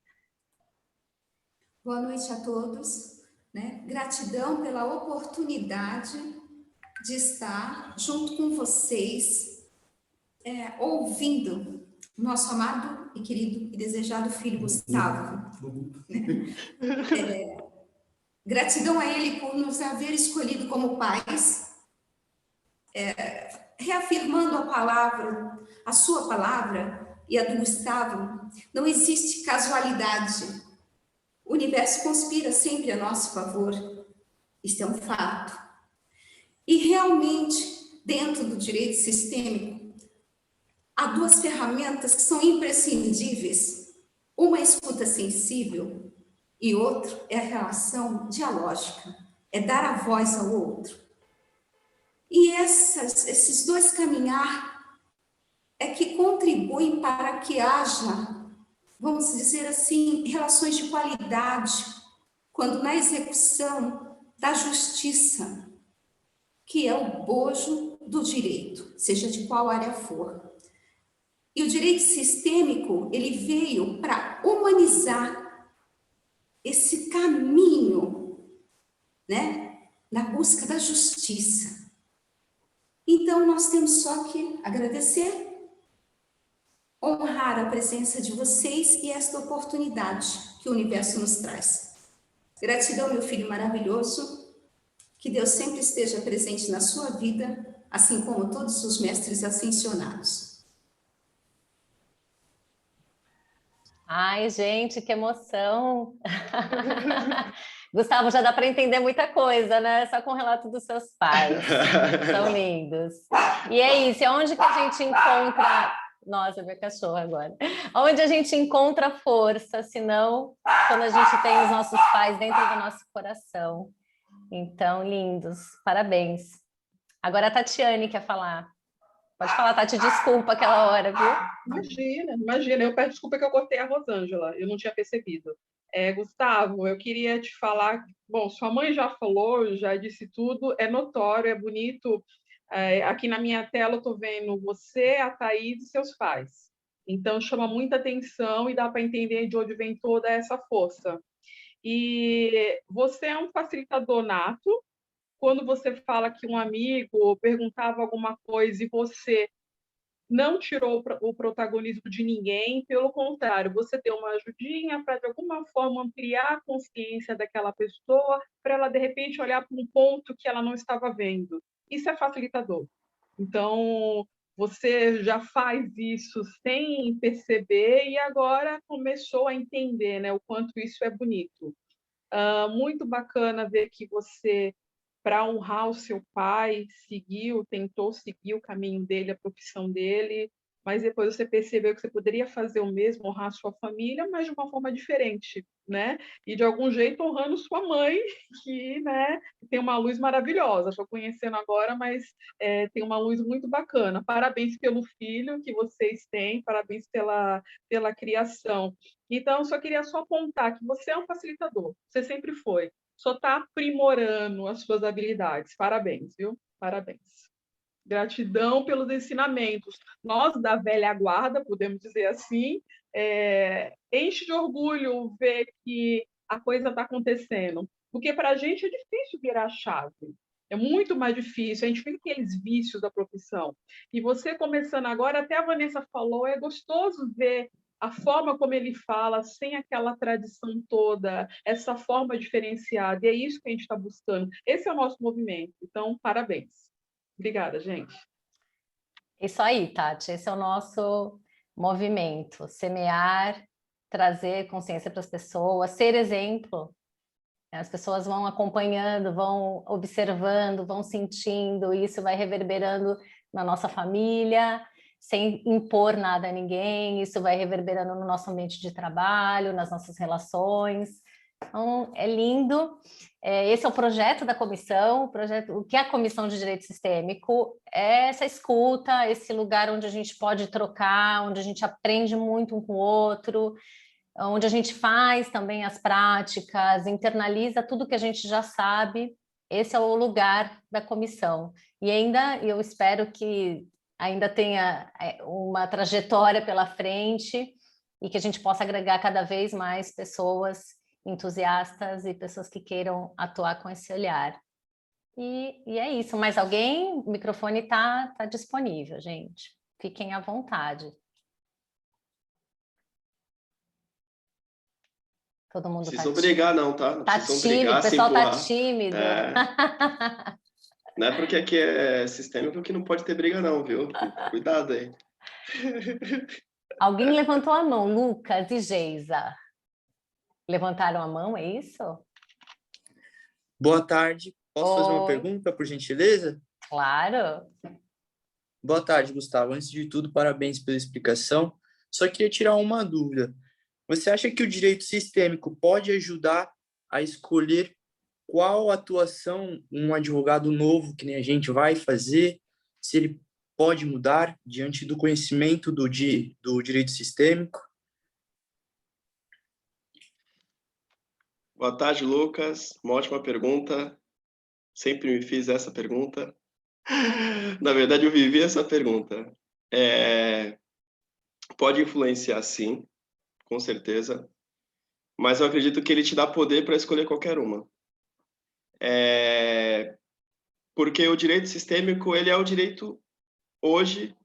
Boa noite a todos. Né? Gratidão pela oportunidade de estar junto com vocês, ouvindo o nosso amado e querido e desejado filho Gustavo. Gratidão a ele por nos haver escolhido como pais, reafirmando a sua palavra e a do Gustavo. Não existe casualidade. O universo conspira sempre a nosso favor. Isto é um fato. E realmente dentro do direito sistêmico, há duas ferramentas que são imprescindíveis. Uma é a escuta sensível e outra é a relação dialógica, é dar a voz ao outro. E esses dois caminhar é que contribuem para que haja, vamos dizer assim, relações de qualidade, quando na execução da justiça, que é o bojo do direito, seja de qual área for. E o direito sistêmico, ele veio para humanizar esse caminho, né, na busca da justiça. Então, nós temos só que agradecer, honrar a presença de vocês e esta oportunidade que o universo nos traz. Gratidão, meu filho maravilhoso, que Deus sempre esteja presente na sua vida, assim como todos os mestres ascensionados. Ai, gente, que emoção! Gustavo, já dá para entender muita coisa, né? Só com o relato dos seus pais. São lindos. E é isso, é onde que a gente encontra... Nossa, meu cachorro agora. Onde a gente encontra força, senão quando a gente tem os nossos pais dentro do nosso coração. Então, lindos. Parabéns. Agora a Tatiane quer falar. Pode falar, Tati, desculpa aquela hora, viu? Imagina. Eu peço desculpa que eu cortei a Rosângela, eu não tinha percebido. Gustavo, eu queria te falar... Bom, sua mãe já falou, já disse tudo, é notório, é bonito... aqui na minha tela eu estou vendo você, a Thaís e seus pais. Então, chama muita atenção e dá para entender de onde vem toda essa força. E você é um facilitador nato. Quando você fala que um amigo perguntava alguma coisa e você não tirou o protagonismo de ninguém, pelo contrário, você deu uma ajudinha para, de alguma forma, ampliar a consciência daquela pessoa, para ela, de repente, olhar para um ponto que ela não estava vendo. Isso é facilitador. Então, você já faz isso sem perceber e agora começou a entender, né, o quanto isso é bonito. Muito bacana ver que você, para honrar o seu pai, tentou seguir o caminho dele, a profissão dele, mas depois você percebeu que você poderia fazer o mesmo, honrar a sua família, mas de uma forma diferente, né? E de algum jeito honrando sua mãe, que, né, tem uma luz maravilhosa. Estou conhecendo agora, mas tem uma luz muito bacana. Parabéns pelo filho que vocês têm, parabéns pela criação. Então, só queria apontar que você é um facilitador, você sempre foi. Só está aprimorando as suas habilidades. Parabéns, viu? Parabéns. Gratidão pelos ensinamentos. Nós, da velha guarda, podemos dizer assim, enche de orgulho ver que a coisa está acontecendo. Porque para a gente é difícil virar a chave. É muito mais difícil. A gente fica aqueles vícios da profissão. E você começando agora, até a Vanessa falou, é gostoso ver a forma como ele fala, sem aquela tradição toda, essa forma diferenciada. E é isso que a gente está buscando. Esse é o nosso movimento. Então, parabéns. Obrigada, gente. Isso aí, Tati. Esse é o nosso movimento. Semear, trazer consciência para as pessoas, ser exemplo. As pessoas vão acompanhando, vão observando, vão sentindo, e isso vai reverberando na nossa família, sem impor nada a ninguém, isso vai reverberando no nosso ambiente de trabalho, nas nossas relações. Então, é lindo. Esse é o projeto da comissão. O que é a Comissão de Direito Sistêmico? É essa escuta, esse lugar onde a gente pode trocar, onde a gente aprende muito um com o outro, onde a gente faz também as práticas, internaliza tudo que a gente já sabe. Esse é o lugar da comissão. E ainda, eu espero que ainda tenha uma trajetória pela frente e que a gente possa agregar cada vez mais pessoas entusiastas e pessoas que queiram atuar com esse olhar. E é isso. Mais alguém? O microfone está disponível, gente. Fiquem à vontade. Todo mundo não precisam brigar, não, tá? Não tá precisam tímido, brigar, o pessoal tá tímido. Não é porque aqui é sistêmico que não pode ter briga, não, viu? Cuidado aí. Alguém levantou a mão, Lucas e Geisa. Levantaram a mão, é isso? Boa tarde. Posso fazer uma Oi. pergunta, por gentileza? Claro. Boa tarde, Gustavo. Antes de tudo, parabéns pela explicação. Só queria tirar uma dúvida. Você acha que o direito sistêmico pode ajudar a escolher qual atuação um advogado novo, que nem a gente, vai fazer? Se ele pode mudar diante do conhecimento do direito sistêmico? Boa tarde, Lucas. Uma ótima pergunta. Sempre me fiz essa pergunta. Na verdade, eu vivi essa pergunta. Pode influenciar, sim, com certeza. Mas eu acredito que ele te dá poder para escolher qualquer uma. Porque o direito sistêmico, ele é o direito hoje.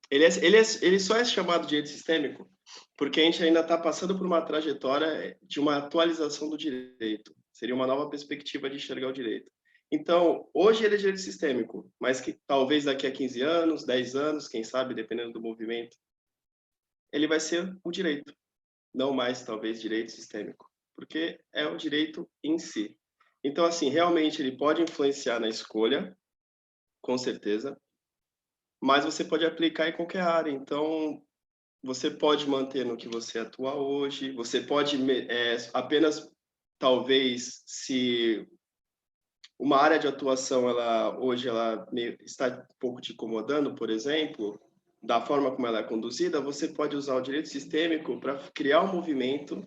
Ele só é chamado direito sistêmico porque a gente ainda está passando por uma trajetória de uma atualização do direito. Seria uma nova perspectiva de enxergar o direito. Então, hoje ele é direito sistêmico, mas que talvez daqui a 15 anos, 10 anos, quem sabe, dependendo do movimento, ele vai ser o direito, não mais, talvez, direito sistêmico, porque é o direito em si. Então, assim, realmente ele pode influenciar na escolha, com certeza, mas você pode aplicar em qualquer área. Então, você pode manter no que você atua hoje, você pode apenas, talvez, se uma área de atuação hoje está um pouco te incomodando, por exemplo, da forma como ela é conduzida, você pode usar o direito sistêmico para criar um movimento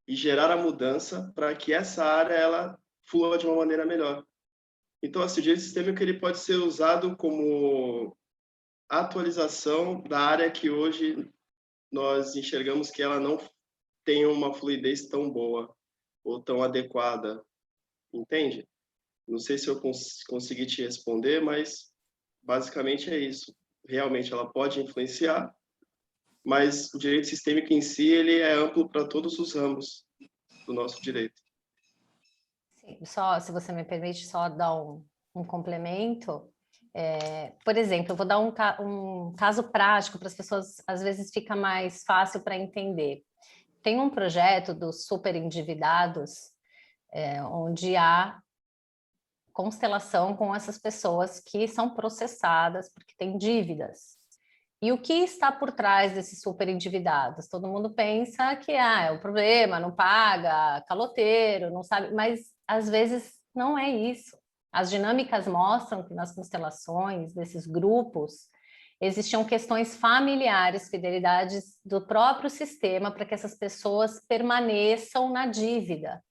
e gerar a mudança para que essa área ela flua de uma maneira melhor. Então, assim, o direito sistêmico ele pode ser usado como atualização da área que hoje nós enxergamos que ela não tem uma fluidez tão boa ou tão adequada, entende? Não sei se eu consegui te responder, mas basicamente é isso. Realmente ela pode influenciar, mas o direito sistêmico em si ele é amplo para todos os ramos do nosso direito. Sim, só, se você me permite, só dar um complemento. Por exemplo, eu vou dar um caso prático para as pessoas, às vezes fica mais fácil para entender. Tem um projeto dos super endividados, onde há constelação com essas pessoas que são processadas porque têm dívidas. E o que está por trás desses super endividados? Todo mundo pensa que é o problema, não paga, caloteiro, não sabe, mas às vezes não é isso. As dinâmicas mostram que nas constelações desses grupos existiam questões familiares, fidelidades do próprio sistema para que essas pessoas permaneçam na dívida.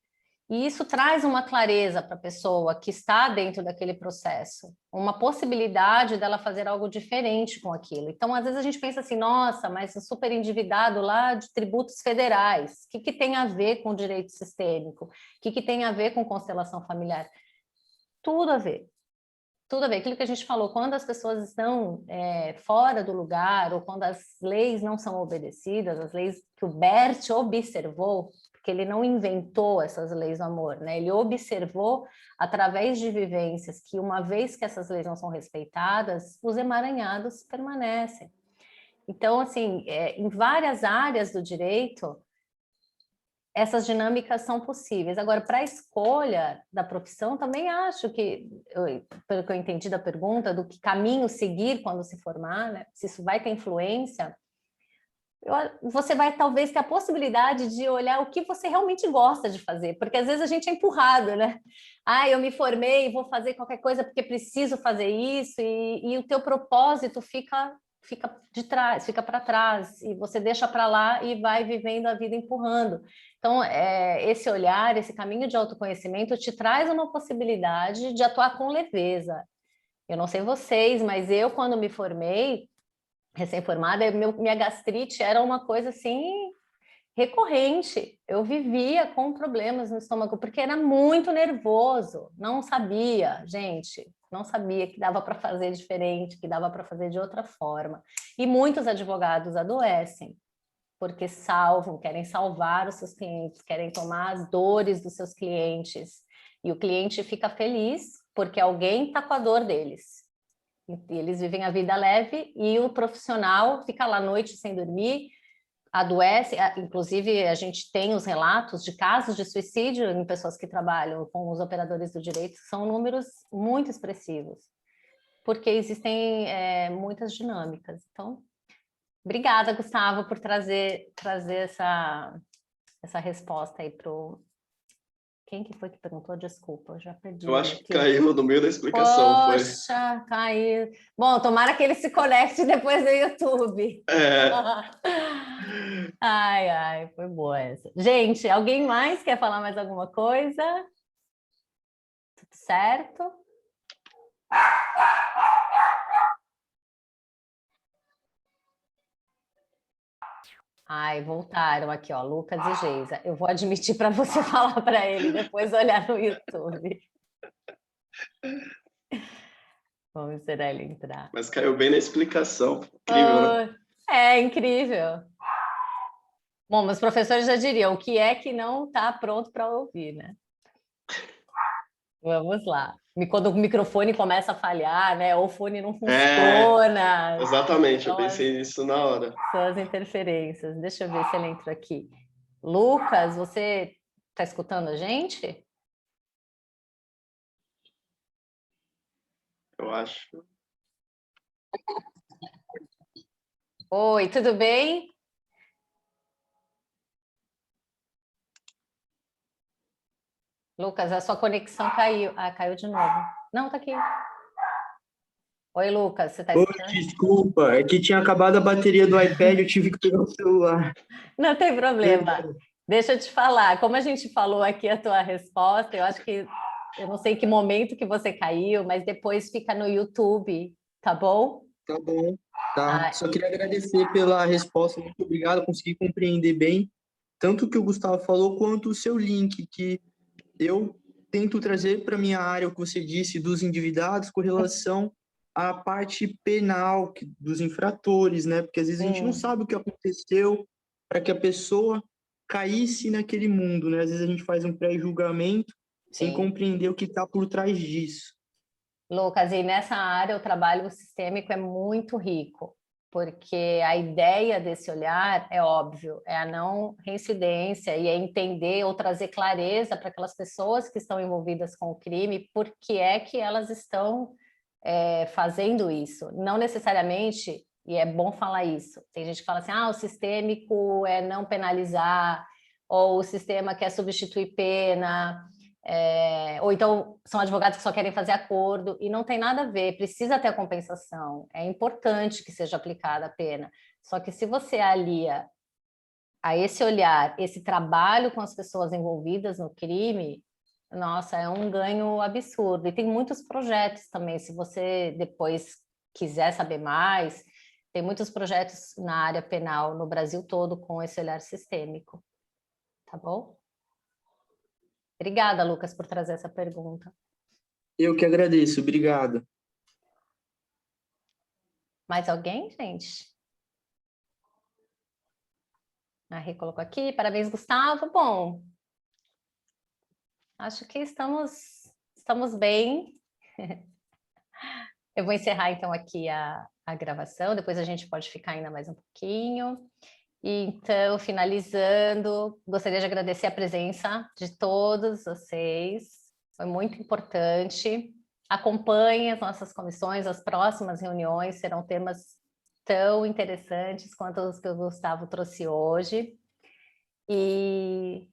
E isso traz uma clareza para a pessoa que está dentro daquele processo, uma possibilidade dela fazer algo diferente com aquilo. Então, às vezes a gente pensa assim, nossa, mas o super endividado lá de tributos federais, o que tem a ver com direito sistêmico? O que tem a ver com constelação familiar? Tudo a ver. Tudo a ver. Aquilo que a gente falou, quando as pessoas estão fora do lugar ou quando as leis não são obedecidas, as leis que o Bert observou, porque ele não inventou essas leis do amor, né? Ele observou através de vivências que uma vez que essas leis não são respeitadas, os emaranhados permanecem. Então, assim, em várias áreas do direito, essas dinâmicas são possíveis. Agora, para a escolha da profissão, também acho que, pelo que eu entendi da pergunta, do que caminho seguir quando se formar, né? Se isso vai ter influência, você vai talvez ter a possibilidade de olhar o que você realmente gosta de fazer, porque às vezes a gente é empurrado, né? Eu me formei, vou fazer qualquer coisa porque preciso fazer isso, e o teu propósito fica de trás, fica para trás, e você deixa para lá e vai vivendo a vida empurrando. Então, esse olhar, esse caminho de autoconhecimento te traz uma possibilidade de atuar com leveza. Eu não sei vocês, mas eu, quando me formei, recém-formada, minha gastrite era uma coisa assim recorrente. Eu vivia com problemas no estômago porque era muito nervoso. Não sabia, gente, não sabia que dava para fazer diferente, que dava para fazer de outra forma. E muitos advogados adoecem porque querem salvar os seus clientes, querem tomar as dores dos seus clientes. E o cliente fica feliz porque alguém está com a dor deles. E eles vivem a vida leve e o profissional fica lá à noite sem dormir, adoece. Inclusive, a gente tem os relatos de casos de suicídio em pessoas que trabalham com os operadores do direito, que são números muito expressivos. porque existem muitas dinâmicas. Então, obrigada, Gustavo, por trazer essa resposta aí para o... Quem que foi que perguntou? Desculpa, eu já perdi. Eu acho que caiu no meio da explicação. Poxa, caiu. Bom, tomara que ele se conecte depois no YouTube. Ai, ai, foi boa essa. Gente, alguém mais quer falar mais alguma coisa? Tudo certo? Ai, voltaram aqui, ó, Lucas e Geisa. Eu vou admitir para você falar para ele depois olhar no YouTube. Vamos esperar ele entrar. Mas caiu bem na explicação. Incrível, né? É incrível. Bom, mas os professores já diriam o que é que não está pronto para ouvir, né? Vamos lá. Quando o microfone começa a falhar, né? Ou o fone não funciona. Exatamente, eu pensei nisso na hora. São as interferências. Deixa eu ver se ele entrou aqui. Lucas, você está escutando a gente? Eu acho. Oi, tudo bem? Lucas, a sua conexão caiu. Ah, caiu de novo. Não, tá aqui. Oi, Lucas, você está escutando? Desculpa, é que tinha acabado a bateria do iPad, eu tive que pegar o celular. Não tem problema. Deixa eu te falar, como a gente falou aqui a tua resposta, eu acho que, eu não sei em que momento que você caiu, mas depois fica no YouTube, tá bom? Tá bom, tá. Só queria agradecer pela resposta, muito obrigado, consegui compreender bem, tanto o que o Gustavo falou, quanto o seu link, que eu tento trazer para a minha área, o que você disse, dos endividados com relação à parte penal dos infratores, né? Porque às vezes a gente não sabe o que aconteceu para que a pessoa caísse naquele mundo, né? Às vezes a gente faz um pré-julgamento sem compreender o que está por trás disso. Lucas, e nessa área o trabalho sistêmico é muito rico, porque a ideia desse olhar é óbvio, é a não reincidência e é entender ou trazer clareza para aquelas pessoas que estão envolvidas com o crime, por que é que elas estão fazendo isso. Não necessariamente, e é bom falar isso, tem gente que fala assim, o sistêmico é não penalizar, ou o sistema quer substituir pena, ou então são advogados que só querem fazer acordo, e não tem nada a ver, precisa ter a compensação, é importante que seja aplicada a pena, só que se você alia a esse olhar, esse trabalho com as pessoas envolvidas no crime, nossa, é um ganho absurdo, e tem muitos projetos também, se você depois quiser saber mais, tem muitos projetos na área penal no Brasil todo com esse olhar sistêmico, tá bom? Obrigada, Lucas, por trazer essa pergunta. Eu que agradeço, obrigado. Mais alguém, gente? A Rê colocou aqui, parabéns, Gustavo. Bom, acho que estamos bem. Eu vou encerrar, então, aqui a gravação, depois a gente pode ficar ainda mais um pouquinho. Então, finalizando, gostaria de agradecer a presença de todos vocês, foi muito importante. Acompanhem as nossas comissões, as próximas reuniões serão temas tão interessantes quanto os que o Gustavo trouxe hoje. E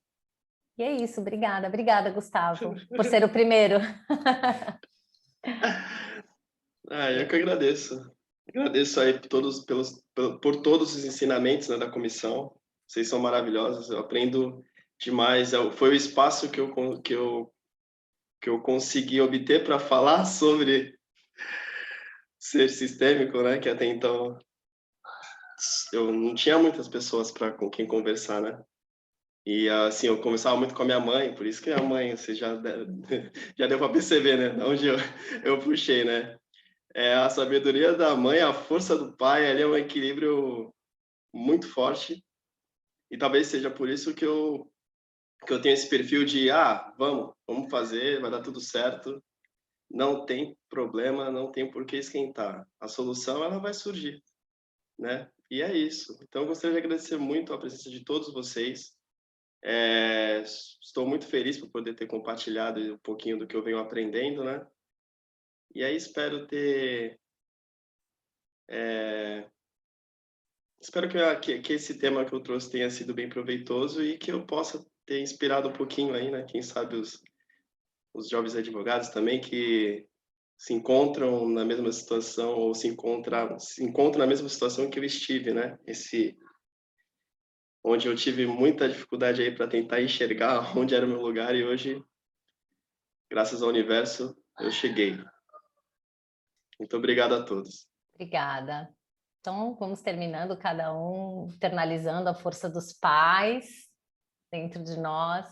é isso, obrigada, Gustavo, por ser o primeiro. Eu que agradeço. Agradeço aí por todos os ensinamentos, né, da comissão. Vocês são maravilhosos, eu aprendo demais. Foi o espaço que eu consegui obter para falar sobre ser sistêmico, né? Que até então eu não tinha muitas pessoas com quem conversar, né? E assim, eu conversava muito com a minha mãe, por isso que a mãe, você já deu para perceber, né? Onde eu puxei, né? A sabedoria da mãe, a força do pai, ali é um equilíbrio muito forte. E talvez seja por isso que eu tenho esse perfil de, vamos fazer, vai dar tudo certo. Não tem problema, não tem por que esquentar. A solução, ela vai surgir, né? E é isso. Então, eu gostaria de agradecer muito a presença de todos vocês. Estou muito feliz por poder ter compartilhado um pouquinho do que eu venho aprendendo, né? E aí espero ter... espero que esse tema que eu trouxe tenha sido bem proveitoso e que eu possa ter inspirado um pouquinho aí, né? Quem sabe os jovens advogados também que se encontram na mesma situação ou se encontram na mesma situação que eu estive, né? Onde eu tive muita dificuldade aí para tentar enxergar onde era o meu lugar e hoje, graças ao universo, eu cheguei. Muito obrigado a todos. Obrigada. Então, vamos terminando, cada um internalizando a força dos pais dentro de nós.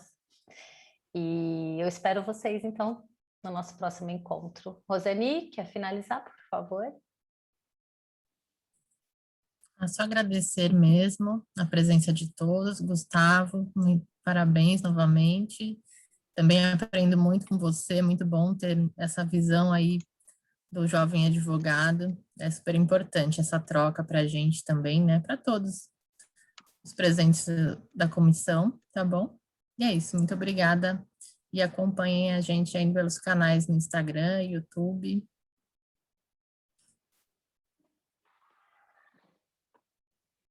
E eu espero vocês, então, no nosso próximo encontro. Rosani, quer finalizar, por favor? É só agradecer mesmo a presença de todos. Gustavo, parabéns novamente. Também aprendo muito com você, muito bom ter essa visão aí do jovem advogado. É super importante essa troca para a gente também, né? Para todos os presentes da comissão, tá bom? E é isso, muito obrigada. E acompanhem a gente aí pelos canais no Instagram, YouTube